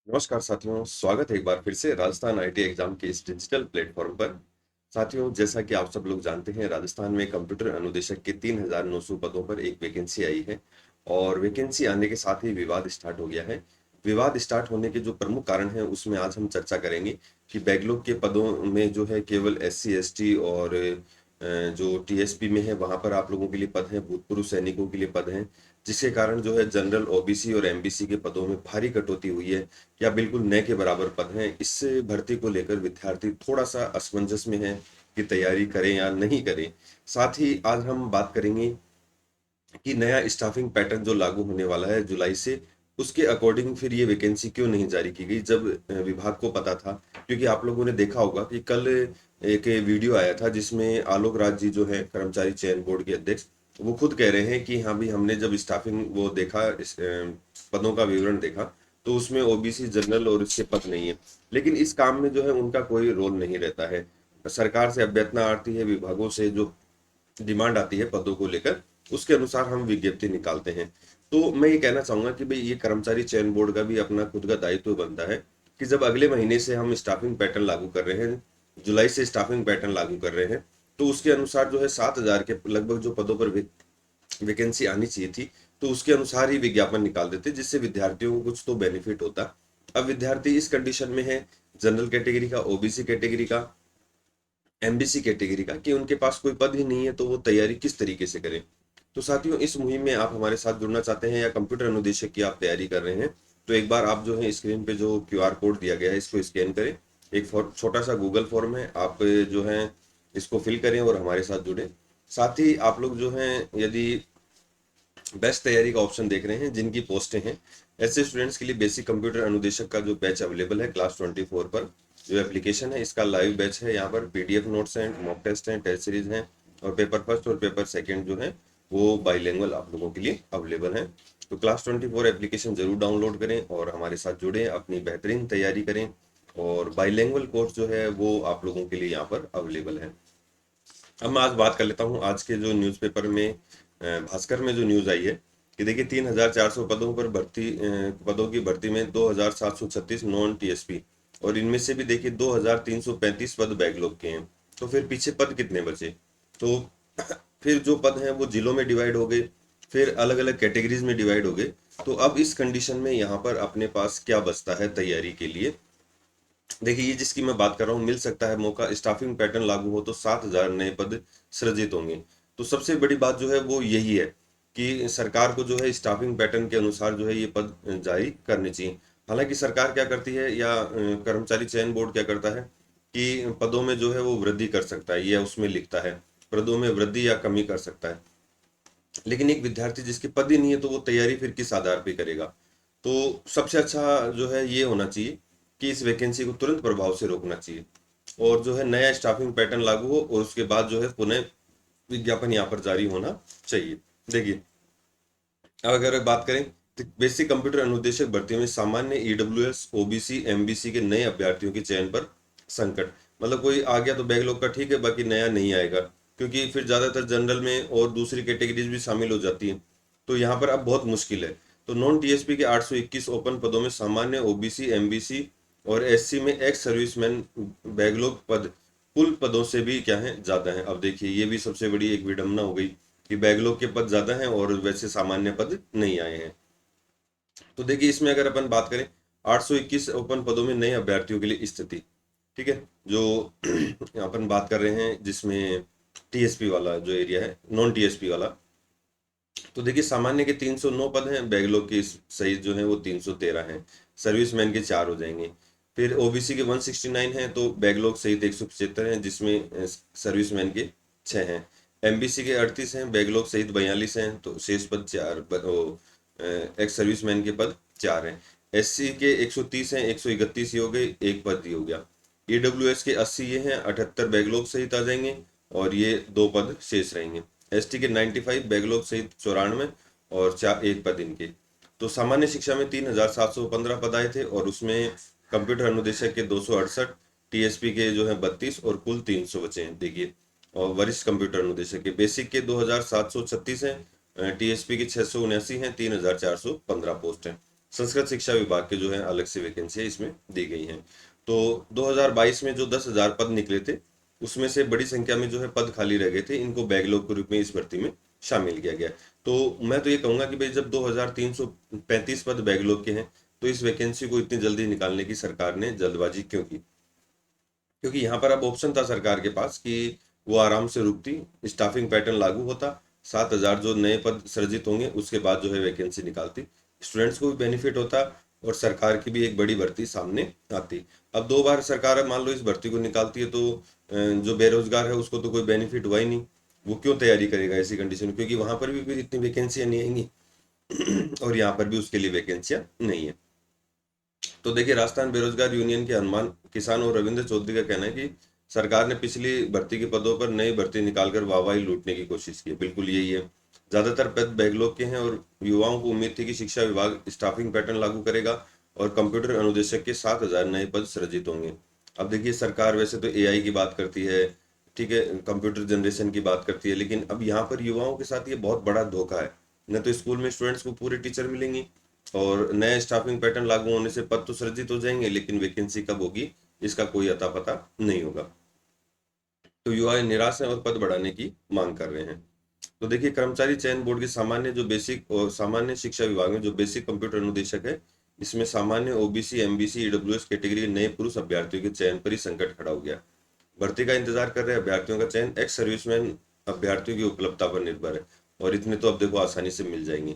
नमस्कार साथियों, स्वागत है एक बार फिर से राजस्थान आईटी एग्जाम के इस डिजिटल प्लेटफॉर्म पर। साथियों, जैसा कि आप सब लोग जानते हैं, राजस्थान में कंप्यूटर अनुदेशक के 3,900 पदों पर एक वैकेंसी आई है और वैकेंसी आने के साथ ही विवाद स्टार्ट हो गया है। विवाद स्टार्ट होने के जो प्रमुख कारण हैं उसमें आज हम चर्चा करेंगे कि बैकलॉग के पदों में जो है केवल एससी एसटी और जो टीएसपी में है वहां पर आप लोगों के लिए पद हैं, भूतपूर्व सैनिकों के लिए पद हैं, जिसके कारण जो है जनरल ओबीसी और एमबीसी के पदों में भारी कटौती हुई है या बिल्कुल न के बराबर पद हैं। इस भर्ती को लेकर विद्यार्थी थोड़ा सा असमंजस में है कि तैयारी करें या नहीं करें। साथ ही आज हम बात करेंगे कि नया स्टाफिंग पैटर्न जो लागू होने वाला है जुलाई से, उसके अकॉर्डिंग फिर ये वैकेंसी क्यों नहीं जारी की गई जब विभाग को पता था। क्योंकि आप लोगों ने देखा होगा कि कल एक वीडियो आया था जिसमें आलोक राज जी जो है कर्मचारी चयन बोर्ड के अध्यक्ष, वो खुद कह रहे हैं कि हाँ भी हमने जब स्टाफिंग वो देखा पदों का विवरण देखा तो उसमें ओबीसी जनरल और इसके पद नहीं है। लेकिन इस काम में जो है उनका कोई रोल नहीं रहता है। सरकार से अभ्यर्थना आती है, विभागों से जो डिमांड आती है पदों को लेकर, उसके अनुसार हम विज्ञप्ति निकालते हैं। तो मैं ये कहना चाहूंगा कि भाई ये कर्मचारी चयन बोर्ड का भी अपना खुद का दायित्व बनता है कि जब अगले महीने से हम स्टाफिंग पैटर्न लागू कर रहे हैं, जुलाई से स्टाफिंग पैटर्न लागू कर रहे हैं, तो उसके अनुसार जो है 7,000 के लगभग जो पदों पर वैकेंसी आनी चाहिए थी, तो उसके अनुसार ही विज्ञापन निकाल देते जिससे विद्यार्थियों को कुछ तो बेनिफिट होता। अब विद्यार्थी इस कंडीशन में है, जनरल कैटेगरी का, ओबीसी कैटेगरी का, एमबीसी कैटेगरी का, कि उनके पास कोई पद ही नहीं है, तो वो तैयारी किस तरीके से करें। तो साथियों, इस मुहिम में आप हमारे साथ जुड़ना चाहते हैं या कंप्यूटर अनुदेशक की आप तैयारी कर रहे हैं, तो एक बार आप जो है स्क्रीन पे जो क्यूआर कोड दिया गया है इसको स्कैन करें। एक छोटा सा गूगल फॉर्म है, आप जो है इसको फिल करें और हमारे साथ जुड़ें। साथ ही आप लोग जो हैं, यदि बेस्ट तैयारी का ऑप्शन देख रहे हैं, जिनकी पोस्टें हैं, ऐसे स्टूडेंट्स के लिए बेसिक कंप्यूटर अनुदेशक का जो बैच अवेलेबल है क्लास 24 पर, जो एप्लीकेशन है इसका लाइव बैच है। यहाँ पर पीडीएफ नोट्स हैं, मॉक टेस्ट हैं, टेस्ट सीरीज हैं और पेपर फर्स्ट और पेपर सेकंड जो है वो बाइलिंगुअल आप लोगों के लिए अवेलेबल है। तो क्लास 24 एप्लीकेशन जरूर डाउनलोड करें और हमारे साथ जुड़ें, अपनी बेहतरीन तैयारी करें। और बाइलिंगुअल कोर्स जो है वो आप लोगों के लिए यहाँ पर अवेलेबल है। अब मैं आज बात कर लेता हूँ आज के जो न्यूज़पेपर में, भास्कर में जो न्यूज़ आई है कि देखिए 3,400 पदों पर पदों की भर्ती में 2,736 नॉन टीएसपी, और इनमें से भी देखिए 2,335 पद बैकलॉग के हैं। तो फिर पीछे पद कितने बचे? तो फिर जो पद हैं वो जिलों में डिवाइड हो गए, फिर अलग अलग कैटेगरीज में डिवाइड हो गए। तो अब इस कंडीशन में यहाँ पर अपने पास क्या बचता है तैयारी के लिए? देखिए, ये जिसकी मैं बात कर रहा हूँ, मिल सकता है मौका, स्टाफिंग पैटर्न लागू हो तो 7,000 नए पद सृजित होंगे। तो सबसे बड़ी बात जो है वो यही है कि सरकार को जो है स्टाफिंग पैटर्न के अनुसार जो है ये पद जारी करने चाहिए। हालांकि सरकार क्या करती है या कर्मचारी चयन बोर्ड क्या करता है कि पदों में जो है वो वृद्धि कर सकता है, यह उसमें लिखता है पदों में वृद्धि या कमी कर सकता है। लेकिन एक विद्यार्थी जिसके पद ही नहीं है तो वो तैयारी फिर किस आधार पे करेगा? तो सबसे अच्छा जो है ये होना चाहिए कि इस वैकेंसी को तुरंत प्रभाव से रोकना चाहिए और जो है नया स्टाफिंग पैटर्न लागू हो और उसके बाद जो है पुनः विज्ञापन यहाँ पर जारी होना चाहिए। देखिए, अब अगर बात करें तो बेसिक कंप्यूटर अनुदेशक भर्ती में सामान्य ईडब्ल्यूएस ओबीसी एमबीसी के नए अभ्यर्थियों के चयन पर संकट। मतलब कोई आ गया तो बैकलॉग का ठीक है, बाकी नया नहीं आएगा, क्योंकि फिर ज्यादातर जनरल में और दूसरी कैटेगरीज भी शामिल हो जाती हैं। तो यहाँ पर अब बहुत मुश्किल है। तो नॉन टीएसपी के 821 ओपन पदों में सामान्य ओबीसी एमबीसी और एससी में एक्स सर्विसमैन बैकलॉग पद कुल पदों से भी क्या है, ज्यादा है। अब देखिए, ये भी सबसे बड़ी एक विडंबना हो गई कि बैकलॉग के पद ज्यादा हैं और वैसे सामान्य पद नहीं आए हैं। तो देखिए, इसमें अगर अपन बात करें 821 ओपन पदों में नए अभ्यर्थियों के लिए स्थिति, ठीक है, जो अपन बात कर रहे हैं जिसमें टीएसपी वाला जो एरिया है, नॉन टीएसपी वाला, तो देखिए सामान्य के 309 पद हैं, बैकलॉग के सहित जो है वो 313 हैं, सर्विसमैन के 4 हो जाएंगे। फिर ओबीसी के 169 हैं, तो बैकलॉग सहित 175 हैं, जिसमें सर्विसमैन के 6 हैं। एमबीसी के 38 हैं, बैकलॉग सहित 42 हैं, तो शेष पद 4, एक्स सर्विसमैन के पद 4 हैं। एससी के 130 हैं, 131 ही हो गए, एक पद ही हो गया। ईडब्ल्यूएस के 80 ये हैं, 78 बैकलॉग सहित आ जाएंगे और ये 2 पद शेष रहेंगे। एसटी के 95 बैकलॉग सहित 94 और चार एक पद इनके। तो सामान्य शिक्षा में 3,715 पद आए थे और उसमें कंप्यूटर अनुदेशक के 268, टीएसपी के जो है 32 और कुल 300 बचे हैं। देखिए, और वरिष्ठ कंप्यूटर अनुदेशक के बेसिक के 2,736 हैं, टीएसपी के 679 हैं, 3,415 पोस्ट हैं। संस्कृत शिक्षा विभाग के जो है अलग से वैकेंसी इसमें दी गई हैं। तो 2022 में जो 10,000 पद निकले थे, उसमें से बड़ी संख्या में जो है पद खाली रह गए थे, इनको बैकलॉग के रूप में इस भर्ती में शामिल किया गया। तो मैं तो ये कहूंगा कि भाई जब 2,335 पद बैकलॉग के हैं, तो इस वैकेंसी को इतनी जल्दी निकालने की सरकार ने जल्दबाजी क्यों की? क्योंकि यहाँ पर अब ऑप्शन था सरकार के पास कि वो आराम से रुकती, स्टाफिंग पैटर्न लागू होता, 7,000 जो नए पद सृजित होंगे उसके बाद जो है वैकेंसी निकालती, स्टूडेंट्स को भी बेनिफिट होता और सरकार की भी एक बड़ी भर्ती सामने आती। अब 2 बार सरकार मान लो इस भर्ती को निकालती है, तो जो बेरोजगार है उसको तो कोई बेनिफिट हुआ ही नहीं, वो क्यों तैयारी करेगा ऐसी कंडीशन में, क्योंकि वहां पर भी फिर इतनी वैकेंसियां नहीं आएंगी और यहाँ पर भी उसके लिए वैकेंसियां नहीं है। तो देखिए, राजस्थान बेरोजगार यूनियन के हनुमान किसान और रविंद्र चौधरी का कहना है कि सरकार ने पिछली भर्ती के पदों पर नई भर्ती निकालकर वाहवाही लूटने की कोशिश की है। बिल्कुल यही है, ज्यादातर पद बैकलॉग के हैं और युवाओं को उम्मीद थी कि शिक्षा विभाग स्टाफिंग पैटर्न लागू करेगा और कंप्यूटर अनुदेशक के 7,000 नए पद सृजित होंगे। अब देखिए, सरकार वैसे तो एआई की बात करती है, ठीक है, कंप्यूटर जनरेशन की बात करती है, लेकिन अब यहाँ पर युवाओं के साथ ये बहुत बड़ा धोखा है। न तो स्कूल में स्टूडेंट्स को पूरे टीचर मिलेंगी और नए स्टाफिंग पैटर्न लागू होने से पद तो सृजित हो जाएंगे, लेकिन वैकेंसी कब होगी इसका कोई अता पता नहीं होगा। तो युवा निराश हैं और पद बढ़ाने की मांग कर रहे हैं। तो देखिए, कर्मचारी चयन बोर्ड के सामान्य जो बेसिक और सामान्य शिक्षा विभाग में जो बेसिक कंप्यूटर अनुदेशक है, इसमें सामान्य ओबीसी एमबीसी ईडब्ल्यूएस कैटेगरी के नए पुरुष अभ्यर्थियों के चयन पर ही संकट खड़ा हो गया। भर्ती का इंतजार कर रहे अभ्यर्थियों का चयन एक्स सर्विसमैन अभ्यर्थियों की उपलब्धता पर निर्भर है, और इतने तो अब देखो आसानी से मिल जाएंगे।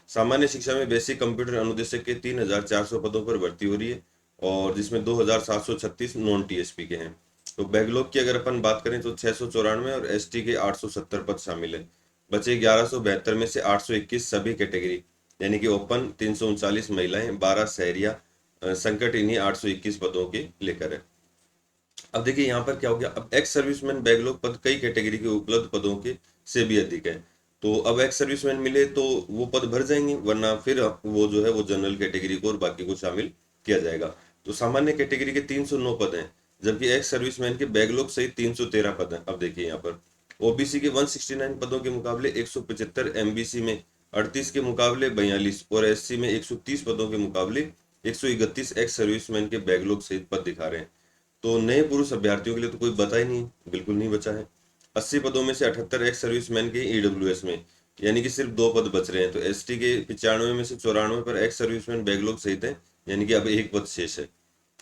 सामान्य शिक्षा में बेसिक कंप्यूटर अनुदेशक के 3,400 पदों पर भर्ती हो रही है, और जिसमें 2,736 नॉन टीएसपी के हैं। तो बैकलॉग की अगर अपन बात करें तो 694 और एसटी के 870 पद शामिल है। बचे 1172 में से 821 सभी कैटेगरी, यानी कि ओपन 339 महिलाएं, 12 शहरिया, संकट इन्हीं 821 पदों के लेकर है। अब देखिए यहाँ पर क्या हो गया, अब एक्स सर्विसमैन बैकलॉग पद कई कैटेगरी के उपलब्ध पदों के से भी अधिक है। तो अब एक्स सर्विसमैन मिले तो वो पद भर जाएंगे, वरना फिर वो जो है वो जनरल कैटेगरी को और बाकी को शामिल किया जाएगा। तो सामान्य कैटेगरी के 309 पद हैं, जबकि एक्स सर्विसमैन के बैकलॉग सहित 313 पद हैं। अब देखिए यहाँ पर ओबीसी के 169 पदों के मुकाबले 175, एमबीसी में 38 के मुकाबले 42 और एससी में 130 पदों के मुकाबले 131 एक्स सर्विसमैन के बैकलॉग सहित पद दिखा रहे हैं। तो नए पुरुष अभ्यर्थियों के लिए तो कोई बचा ही नहीं, बिल्कुल नहीं बचा है। 80 पदों में से 78 एक्स सर्विसमैन के ईडब्ल्यूएस में, यानी कि सिर्फ 2 पद बच रहे हैं। तो एसटी के 95 में से 94 पर एक्स सर्विसमैन बैकलॉग सहित है, यानी कि अब एक पद शेष है।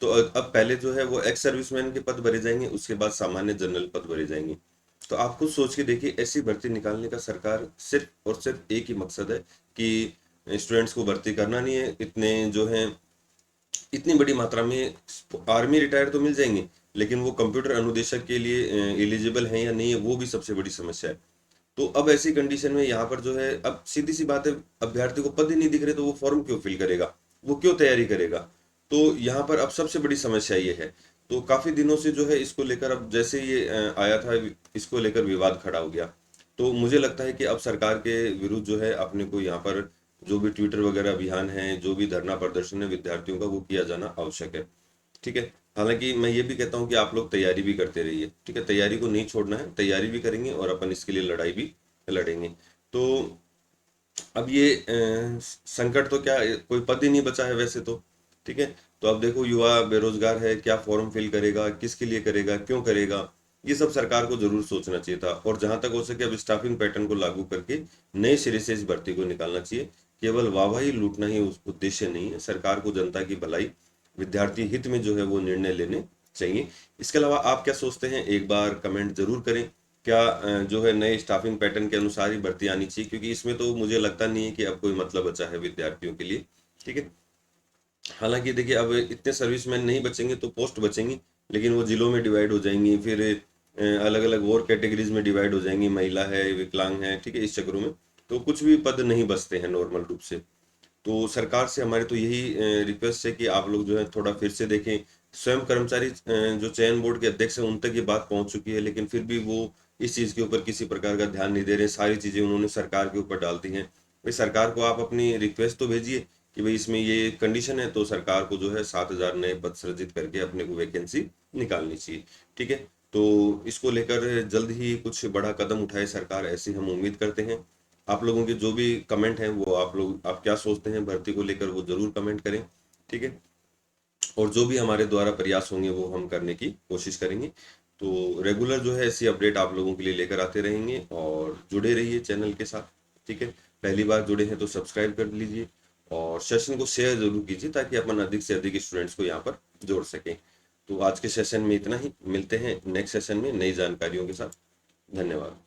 तो अब पहले जो है वो एक्स सर्विसमैन के पद भरे जाएंगे, उसके बाद सामान्य जनरल पद भरे जाएंगे। तो आप खुद सोच के देखिए, ऐसी भर्ती निकालने का सरकार सिर्फ और सिर्फ एक ही मकसद है कि स्टूडेंट्स को भर्ती करना नहीं है। इतने जो है इतनी बड़ी मात्रा में आर्मी रिटायर तो मिल जाएंगे, लेकिन वो कंप्यूटर अनुदेशक के लिए एलिजिबल हैं या नहीं है, वो भी सबसे बड़ी समस्या है। तो अब ऐसी कंडीशन में यहाँ पर जो है, अब सीधी सी बात है, अभ्यर्थी को पद ही नहीं दिख रहे तो वो फॉर्म क्यों फिल करेगा, वो क्यों तैयारी करेगा? तो यहाँ पर अब सबसे बड़ी समस्या ये है। तो काफी दिनों से जो है इसको लेकर, अब जैसे ये आया था, इसको लेकर विवाद खड़ा हो गया। तो मुझे लगता है कि अब सरकार के विरुद्ध जो है अपने को यहाँ पर जो भी ट्विटर वगैरह अभियान है, जो भी धरना प्रदर्शन है विद्यार्थियों का, वो किया जाना आवश्यक है। ठीक है, हालांकि मैं ये भी कहता हूँ कि आप लोग तैयारी भी करते रहिए, ठीक है, तैयारी को नहीं छोड़ना है, तैयारी भी करेंगे और अपन इसके लिए लड़ाई भी लड़ेंगे। तो अब ये संकट तो क्या, कोई पद ही नहीं बचा है वैसे तो, ठीक है। तो अब देखो, युवा बेरोजगार है, क्या फॉर्म फिल करेगा, किसके लिए करेगा, क्यों करेगा, ये सब सरकार को जरूर सोचना चाहिए था। और जहां तक हो सके अब स्टाफिंग पैटर्न को लागू करके नए सिरे से इस भर्ती को निकालना चाहिए। केवल वाहवाही लूटना ही उस उद्देश्य नहीं है, सरकार को जनता की भलाई, विद्यार्थी हित में जो है वो निर्णय लेने चाहिए। इसके अलावा आप क्या सोचते हैं, एक बार कमेंट जरूर करें। क्या जो है नए स्टाफिंग पैटर्न के अनुसार ही भर्ती आनी चाहिए? क्योंकि इसमें तो मुझे लगता नहीं है कि अब कोई मतलब बचा है विद्यार्थियों के लिए, ठीक है। हालांकि देखिए, अब इतने सर्विसमैन नहीं बचेंगे तो पोस्ट बचेंगी, लेकिन वो जिलों में डिवाइड हो जाएंगी, फिर अलग अलग और कैटेगरीज में डिवाइड हो जाएंगी, महिला है, विकलांग है, ठीक है, इस चक्रों में तो कुछ भी पद नहीं बचते हैं नॉर्मल रूप से। तो सरकार से हमारे तो यही रिक्वेस्ट है कि आप लोग जो है थोड़ा फिर से देखें। स्वयं कर्मचारी जो चयन बोर्ड के अध्यक्ष हैं उन तक ये बात पहुंच चुकी है, लेकिन फिर भी वो इस चीज के ऊपर किसी प्रकार का ध्यान नहीं दे रहे। सारी चीजें उन्होंने सरकार के ऊपर डाल दी हैं। भाई, सरकार को आप अपनी रिक्वेस्ट तो भेजिए कि भाई इसमें ये कंडीशन है, तो सरकार को जो है 7,000 नए पद सृजित करके अपने को वैकेंसी निकालनी चाहिए, ठीक है। तो इसको लेकर जल्द ही कुछ बड़ा कदम उठाए सरकार, ऐसी हम उम्मीद करते हैं। आप लोगों के जो भी कमेंट हैं वो आप क्या सोचते हैं भर्ती को लेकर वो जरूर कमेंट करें। ठीक है, और जो भी हमारे द्वारा प्रयास होंगे वो हम करने की कोशिश करेंगे। तो रेगुलर जो है ऐसी अपडेट आप लोगों के लिए लेकर आते रहेंगे और जुड़े रहिए चैनल के साथ। ठीक है, पहली बार जुड़े हैं तो सब्सक्राइब कर लीजिए और सेशन को शेयर जरूर कीजिए ताकि अपन अधिक से अधिक स्टूडेंट्स को यहाँ पर जोड़ सकें। तो आज के सेशन में इतना ही, मिलते हैं नेक्स्ट सेशन में नई जानकारियों के साथ। धन्यवाद।